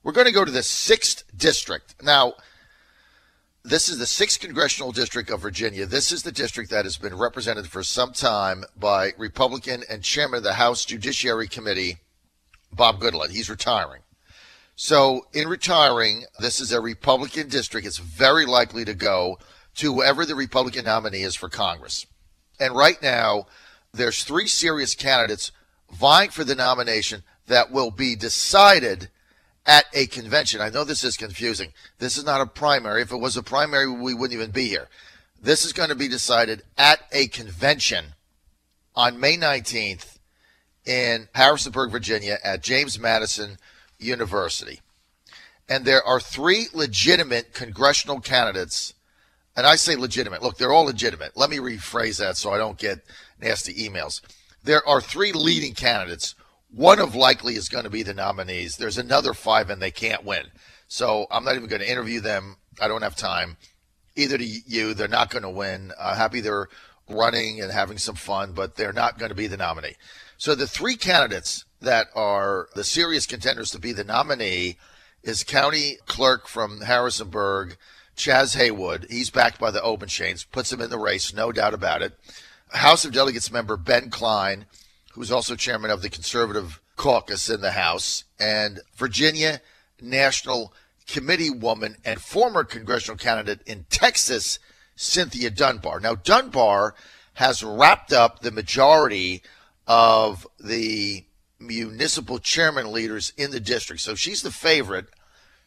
We're going to go to the 6th district. Now, this is the 6th congressional district of Virginia. This is the district that has been represented for some time by Republican and chairman of the House Judiciary Committee, Bob Goodlatte. He's retiring. So in retiring, this is a Republican district. It's very likely to go to whoever the Republican nominee is for Congress. And right now, there's 3 serious candidates vying for the nomination that will be decided at a convention. I know this is confusing. This is not a primary. If it was a primary, we wouldn't even be here. This is going to be decided at a convention on May 19th in Harrisonburg, Virginia at James Madison University. And there are 3 legitimate congressional candidates. And I say legitimate. Look, they're all legitimate. Let me rephrase that so I don't get nasty emails. There are 3 leading candidates. One of likely is going to be the nominees. There's another 5 and they can't win. So I'm not even going to interview them. I don't have time. Either to you, they're not going to win. Happy they're running and having some fun, but they're not going to be the nominee. So the 3 candidates that are the serious contenders to be the nominee is County Clerk from Harrisonburg, Chaz Haywood. He's backed by the Obenshains, puts him in the race, no doubt about it. House of Delegates member Ben Klein, who's also chairman of the Conservative Caucus in the House, and Virginia National Committee woman and former congressional candidate in Texas, Cynthia Dunbar. Now, Dunbar has wrapped up the majority of the municipal chairman leaders in the district, so she's the favorite.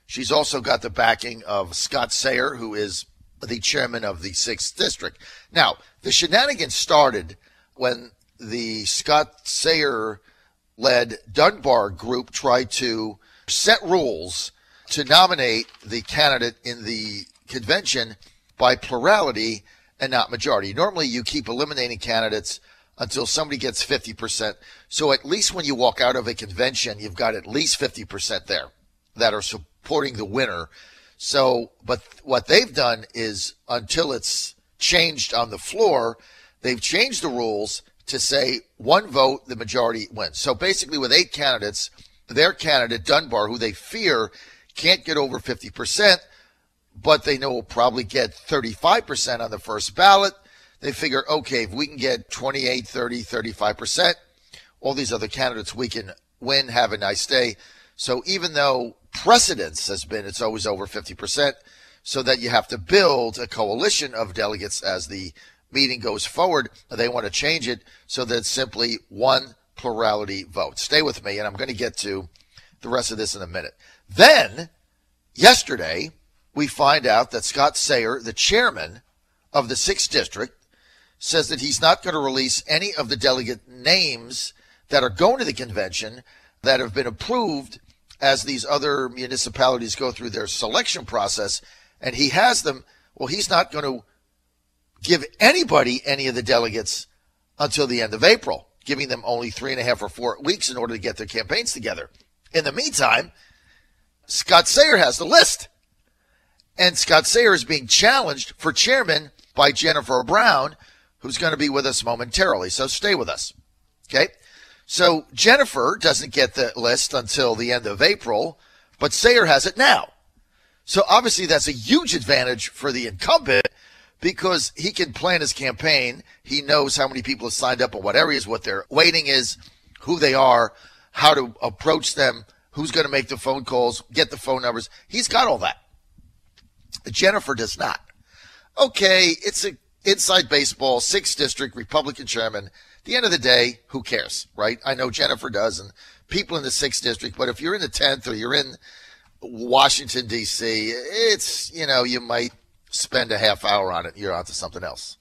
She's also got the backing of Scott Sayer, who is the chairman of the 6th district. Now, the shenanigans started when the Scott Sayer-led Dunbar group tried to set rules to nominate the candidate in the convention by plurality and not majority. Normally, you keep eliminating candidates until somebody gets 50%. So at least when you walk out of a convention, you've got at least 50% there that are supporting the winner. So, but what they've done is, until it's changed on the floor, they've changed the rules to say 1 vote, the majority wins. So basically with 8 candidates, their candidate, Dunbar, who they fear can't get over 50%, but they know will probably get 35% on the first ballot. They figure, okay, if we can get 28, 30, 35%, all these other candidates we can win, have a nice day. So even though precedence has been it's always over 50%, so that you have to build a coalition of delegates as the meeting goes forward, they want to change it so that it's simply 1 plurality vote. Stay with me, and I'm going to get to the rest of this in a minute. Then, yesterday, we find out that Scott Sayer, the chairman of the 6th district, says that he's not going to release any of the delegate names that are going to the convention that have been approved as these other municipalities go through their selection process, and he has them. Well, he's not going to give anybody any of the delegates until the end of April, giving them only 3.5 or 4 weeks in order to get their campaigns together. In the meantime, Scott Sayer has the list. And Scott Sayer is being challenged for chairman by Jennifer Brown, who's going to be with us momentarily. So stay with us. Okay? So Jennifer doesn't get the list until the end of April, but Sayer has it now. So obviously that's a huge advantage for the incumbent, because he can plan his campaign. He knows how many people have signed up in what areas, what their weighting is, who they are, how to approach them, who's going to make the phone calls, get the phone numbers. He's got all that. Jennifer does not. Okay, it's an inside baseball, 6th district, Republican chairman. At the end of the day, who cares, right? I know Jennifer does, and people in the 6th district, but if you're in the 10th or you're in Washington, D.C., it's, you might spend a half hour on it, you're on to something else.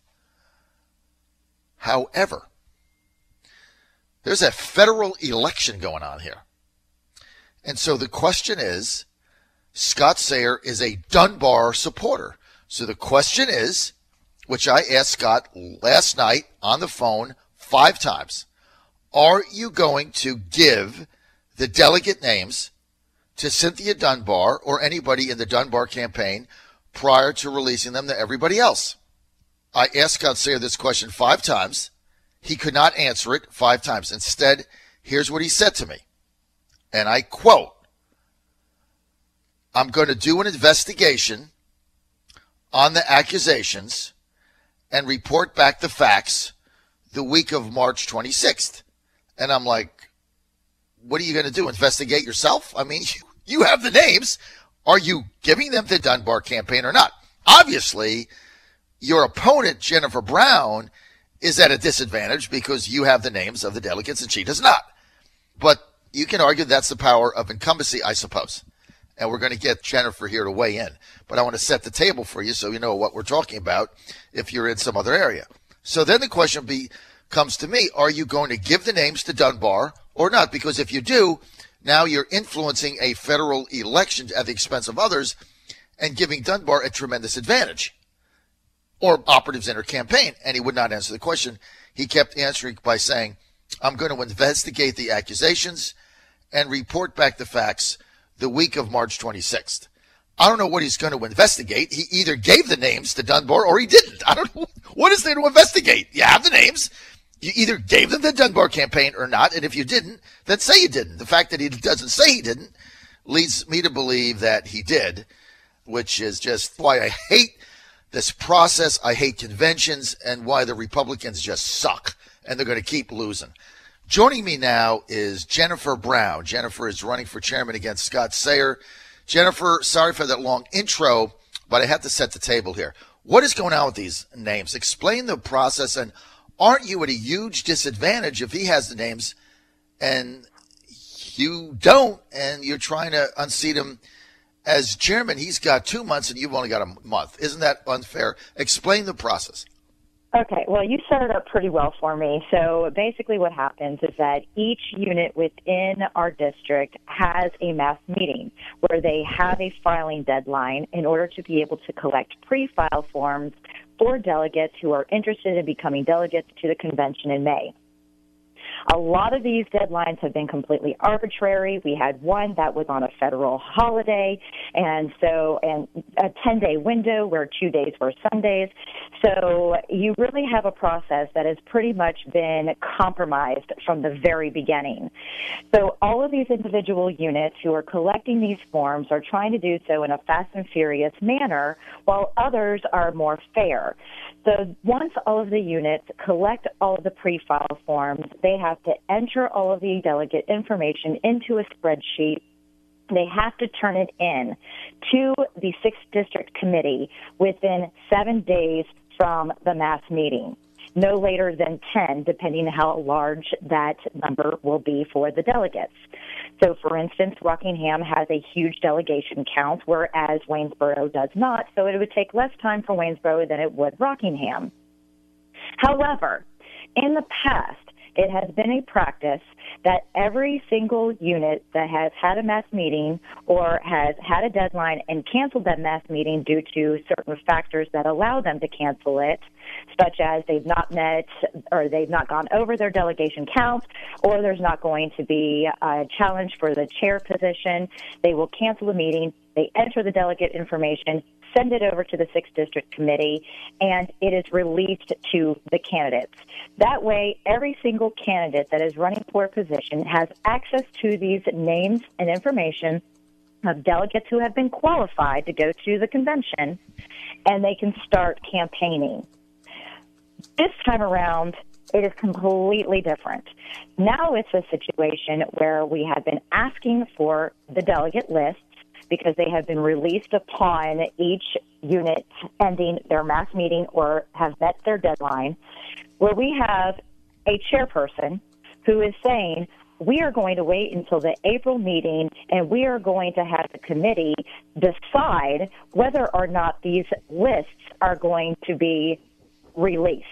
However, there's a federal election going on here. And so the question is, Scott Sayer is a Dunbar supporter. So the question is, which I asked Scott last night on the phone 5 times, are you going to give the delegate names to Cynthia Dunbar or anybody in the Dunbar campaign prior to releasing them to everybody else? I asked Scott Sayer this question 5 times. He could not answer it 5 times. Instead, here's what he said to me. And I quote, I'm going to do an investigation on the accusations and report back the facts the week of March 26th. And I'm like, what are you going to do? Investigate yourself? I mean, you have the names. Are you giving them the Dunbar campaign or not? Obviously, your opponent, Jennifer Brown, is at a disadvantage because you have the names of the delegates and she does not. But you can argue that's the power of incumbency, I suppose. And we're going to get Jennifer here to weigh in. But I want to set the table for you so you know what we're talking about if you're in some other area. So then the question comes to me, are you going to give the names to Dunbar or not? Because if you do, now you're influencing a federal election at the expense of others and giving Dunbar a tremendous advantage, or operatives in her campaign. And he would not answer the question. He kept answering by saying, I'm going to investigate the accusations and report back the facts the week of March 26th. I don't know what he's going to investigate. He either gave the names to Dunbar or he didn't. I don't know. What is there to investigate? You have the names. You either gave them the Dunbar campaign or not. And if you didn't, then say you didn't. The fact that he doesn't say he didn't leads me to believe that he did, which is just why I hate this process. I hate conventions and why the Republicans just suck and they're going to keep losing. Joining me now is Jennifer Brown. Jennifer is running for chairman against Scott Sayer. Jennifer, sorry for that long intro, but I have to set the table here. What is going on with these names? Explain the process, and aren't you at a huge disadvantage if he has the names and you don't, and you're trying to unseat him as chairman? He's got 2 months and you've only got a month. Isn't that unfair? Explain the process. Okay, well, you set it up pretty well for me. So basically what happens is that each unit within our district has a mass meeting where they have a filing deadline in order to be able to collect pre-file forms for delegates who are interested in becoming delegates to the convention in May. A lot of these deadlines have been completely arbitrary. We had one that was on a federal holiday, and a 10-day window where 2 days were Sundays. So you really have a process that has pretty much been compromised from the very beginning. So all of these individual units who are collecting these forms are trying to do so in a fast and furious manner, while others are more fair. So once all of the units collect all of the pre-file forms, they have to enter all of the delegate information into a spreadsheet. They have to turn it in to the 6th District Committee within 7 days from the mass meeting, no later than 10, depending on how large that number will be for the delegates. So, for instance, Rockingham has a huge delegation count, whereas Waynesboro does not, so it would take less time for Waynesboro than it would Rockingham. However, in the past, it has been a practice that every single unit that has had a mass meeting or has had a deadline and canceled that mass meeting due to certain factors that allow them to cancel it, such as they've not met or they've not gone over their delegation count, or there's not going to be a challenge for the chair position, they will cancel the meeting, they enter the delegate information, send it over to the 6th District Committee, and it is released to the candidates. That way, every single candidate that is running for a position has access to these names and information of delegates who have been qualified to go to the convention, and they can start campaigning. This time around, it is completely different. Now it's a situation where we have been asking for the delegate lists because they have been released upon each unit ending their mass meeting or have met their deadline, where we have a chairperson who is saying, we are going to wait until the April meeting and we are going to have the committee decide whether or not these lists are going to be released.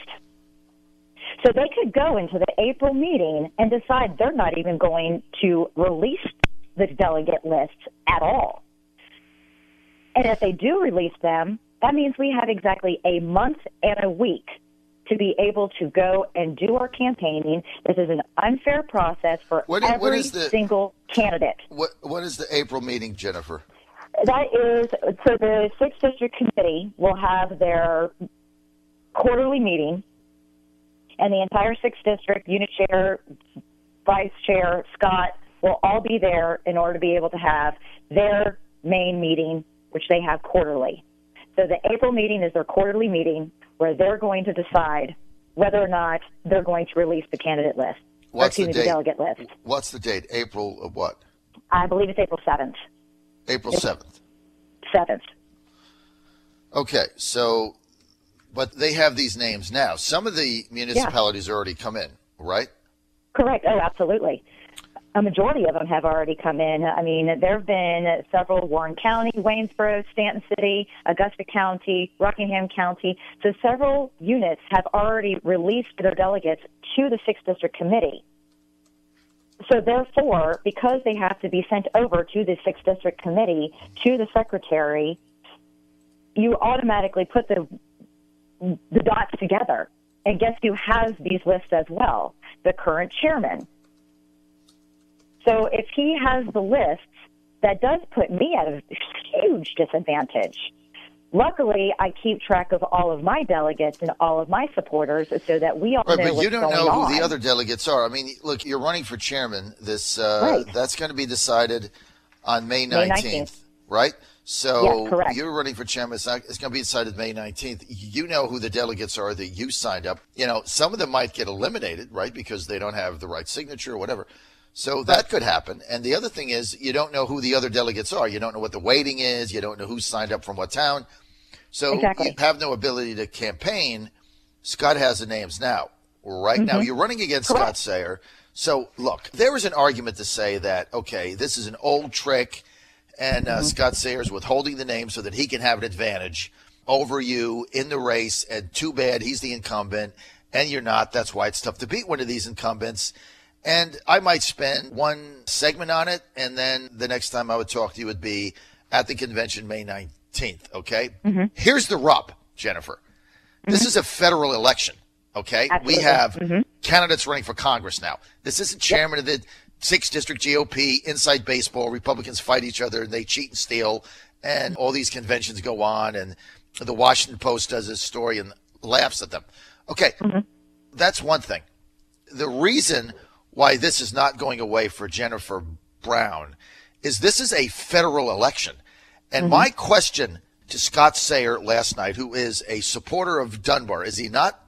So they could go into the April meeting and decide they're not even going to release the delegate lists at all. And if they do release them, that means we have exactly a month and a week to be able to go and do our campaigning. This is an unfair process for every single candidate. What is the April meeting, Jennifer? That is, so the 6th District Committee will have their quarterly meeting, and the entire 6th District, unit chair, vice chair, Scott, will all be there in order to be able to have their main meeting, which they have quarterly. So the April meeting is their quarterly meeting where they're going to decide whether or not they're going to release the candidate list. What's the date? The delegate list. What's the date? April of what? I believe it's April 7th. April 7th. 7th. Okay, so, but they have these names now. Some of the municipalities already come in, right? Correct. Oh, absolutely. A majority of them have already come in. I mean, there have been several: Warren County, Waynesboro, Stanton City, Augusta County, Rockingham County. So several units have already released their delegates to the 6th District Committee. So therefore, because they have to be sent over to the 6th District Committee, to the secretary, you automatically put the dots together. And guess who has these lists as well? The current chairman. So if he has the lists, that does put me at a huge disadvantage. Luckily, I keep track of all of my delegates and all of my supporters so that we all know what's going on. But you don't know who the other delegates are. I mean, look, you're running for chairman. That's going to be decided on May 19th, right? So yes, correct. You're running for chairman. It's going to be decided May 19th. You know who the delegates are that you signed up. You know, some of them might get eliminated, right, because they don't have the right signature or whatever. So that could happen. And the other thing is you don't know who the other delegates are. You don't know what the weighting is. You don't know who signed up from what town. So exactly. You have no ability to campaign. Scott has the names now. Right now, you're running against correct. Scott Sayer. So, look, there is an argument to say that, okay, this is an old trick, and Scott Sayer's withholding the name so that he can have an advantage over you in the race, and too bad he's the incumbent, and you're not. That's why it's tough to beat one of these incumbents. And I might spend one segment on it, and then the next time I would talk to you would be at the convention May 19th, okay? Here's the rub, Jennifer. This is a federal election, okay? Absolutely. We have candidates running for Congress now. This isn't chairman of the 6th District GOP, inside baseball. Republicans fight each other, and they cheat and steal, and all these conventions go on, and the Washington Post does this story and laughs at them. Okay, that's one thing. The reason why this is not going away for Jennifer Brown is this is a federal election. And my question to Scott Sayer last night, who is a supporter of Dunbar, is he not?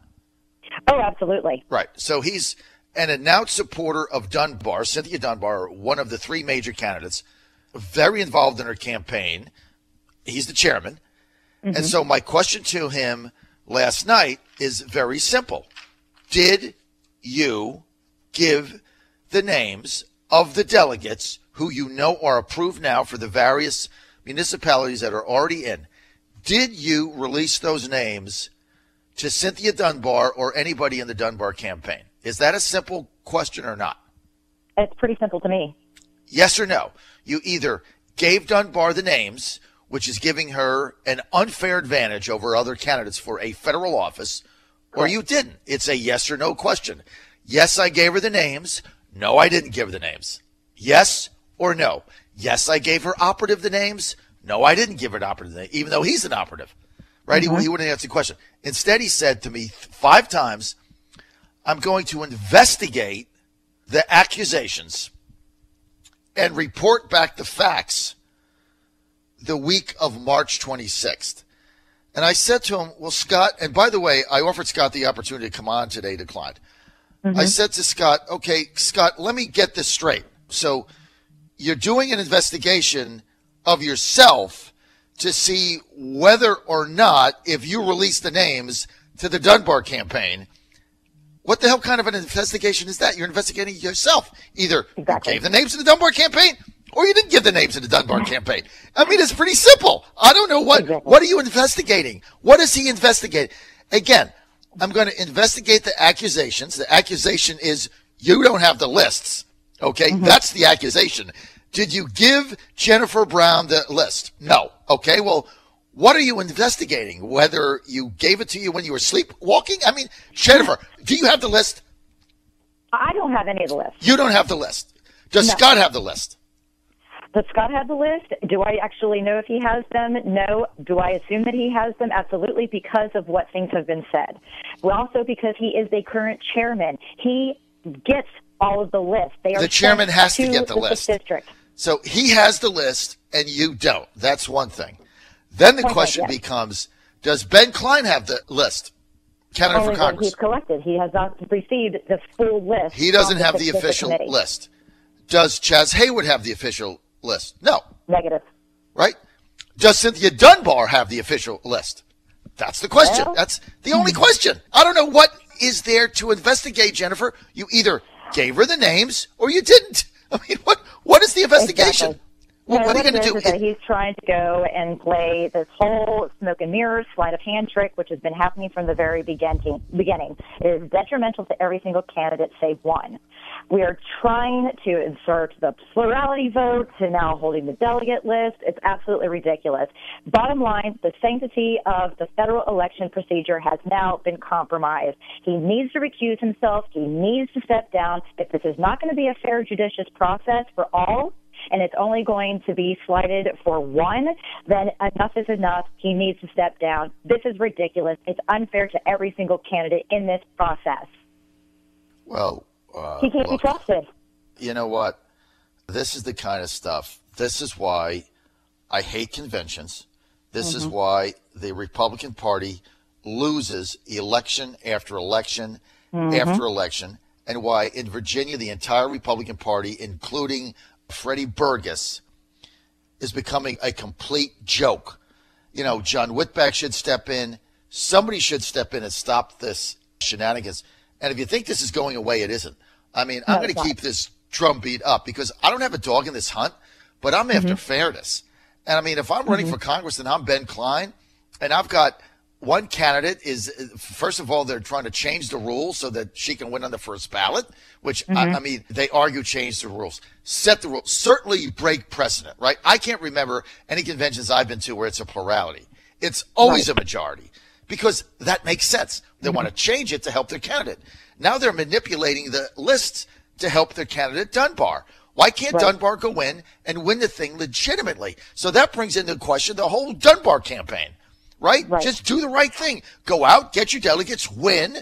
Oh, absolutely. Right. So he's an announced supporter of Dunbar, Cynthia Dunbar, one of the 3 major candidates, very involved in her campaign. He's the chairman. And so my question to him last night is very simple. Did you give the names of the delegates who you know are approved now for the various municipalities that are already in? Did you release those names to Cynthia Dunbar or anybody in the Dunbar campaign? Is that a simple question or not? It's pretty simple to me. Yes or no? You either gave Dunbar the names, which is giving her an unfair advantage over other candidates for a federal office, or you didn't. It's a yes or no question. Yes, I gave her the names. No, I didn't give her the names. Yes or no? Yes, I gave her operative the names. No, I didn't give her an operative the name, even though he's an operative. Right? He wouldn't answer the question. Instead, he said to me 5 times, I'm going to investigate the accusations and report back the facts the week of March 26th. And I said to him, well, Scott, and by the way, I offered Scott the opportunity to come on today, declined. I said to Scott, okay, Scott, let me get this straight. So you're doing an investigation of yourself to see whether or not, if you release the names to the Dunbar campaign, what the hell kind of an investigation is that? You're investigating yourself. Either you gave the names to the Dunbar campaign or you didn't give the names to the Dunbar campaign. I mean, it's pretty simple. I don't know what are you investigating? What is he investigating? Again, I'm going to investigate the accusations. The accusation is you don't have the lists. Okay, that's the accusation. Did you give Jennifer Brown the list? No. Okay, well, what are you investigating? Whether you gave it to you when you were sleepwalking? I mean, Jennifer, do you have the list? I don't have any of the list. You don't have the list. Does Scott have the list? Does Scott have the list? Do I actually know if he has them? No. Do I assume that he has them? Absolutely, because of what things have been said. Well, also because he is the current chairman. He gets all of the lists. They are the chairman has to get the 6th list. District. So he has the list and you don't. That's one thing. Then the question becomes, does Ben Klein have the list? Candidate for Congress. He's collected. He has not received the full list. He doesn't have the official list. Does Chaz Haywood have the official list? No. Negative. Right? Does Cynthia Dunbar have the official list? That's the question. Well, that's the only question. I don't know what is there to investigate, Jennifer. You either gave her the names or you didn't. I mean, what is the investigation? Exactly. What are you going to do? Is that he's trying to go and play this whole smoke and mirrors, sleight of hand trick, which has been happening from the very beginning. It is detrimental to every single candidate save one. We are trying to insert the plurality vote to now holding the delegate list. It's absolutely ridiculous. Bottom line, the sanctity of the federal election procedure has now been compromised. He needs to recuse himself. He needs to step down. If this is not going to be a fair, judicious process for all, and it's only going to be slighted for one, then enough is enough. He needs to step down. This is ridiculous. It's unfair to every single candidate in this process. Well, he can't be trusted. You know what? This is the kind of stuff. This is why I hate conventions. This is why the Republican Party loses election after election after election, and why in Virginia the entire Republican Party, including Freddie Burgess, is becoming a complete joke. You know, John Whitbeck should step in. Somebody should step in and stop this shenanigans. And if you think this is going away, it isn't. I mean, I'm going to keep this drumbeat up because I don't have a dog in this hunt, but I'm after fairness. And I mean, if I'm running for Congress and I'm Ben Klein and I've got one candidate is, first of all, they're trying to change the rules so that she can win on the first ballot, which, I mean, they argue change the rules. Set the rules. Certainly you break precedent, right? I can't remember any conventions I've been to where it's a plurality. It's always a majority because that makes sense. They want to change it to help their candidate. Now they're manipulating the lists to help their candidate Dunbar. Why can't Dunbar go in and win the thing legitimately? So that brings into question the whole Dunbar campaign. Right? Just do the right thing. Go out, get your delegates, win,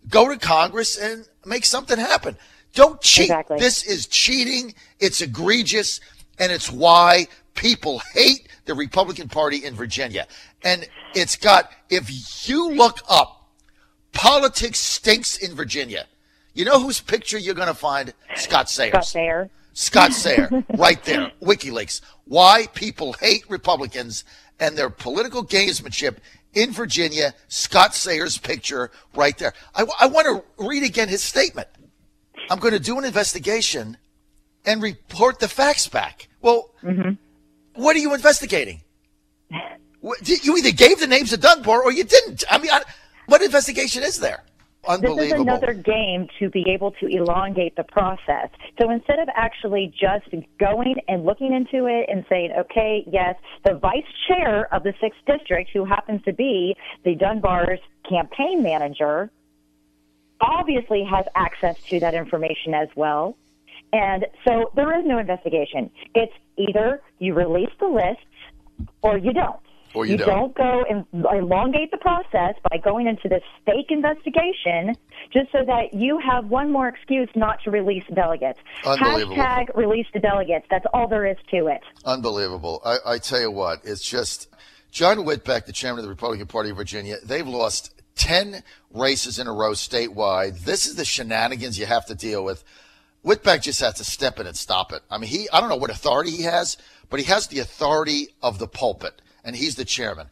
go to Congress, and make something happen. Don't cheat. Exactly. This is cheating. It's egregious, and it's why people hate the Republican Party in Virginia. And it's got, if you look up, politics stinks in Virginia. You know whose picture you're going to find? Scott Sayers. Scott Sayers. Scott Sayers, right there, WikiLeaks. Why people hate Republicans and their political gamesmanship in Virginia. Scott Sayers' picture right there. I want to read again his statement. I'm going to do an investigation and report the facts back. Well, what are you investigating? You either gave the names of Dunbar or you didn't. I mean, what investigation is there? Unbelievable. This is another game to be able to elongate the process. So instead of actually just going and looking into it and saying, okay, yes, the vice chair of the 6th district, who happens to be the Dunbar's campaign manager, obviously has access to that information as well. And so there is no investigation. It's either you release the lists or you don't. Or you don't go and elongate the process by going into this fake investigation just so that you have one more excuse not to release delegates. Unbelievable. Hashtag release the delegates. That's all there is to it. Unbelievable. I tell you what, it's just John Whitbeck, the chairman of the Republican Party of Virginia, they've lost 10 races in a row statewide. This is the shenanigans you have to deal with. Whitbeck just has to step in and stop it. I mean, I don't know what authority he has, but he has the authority of the pulpit. And he's the chairman.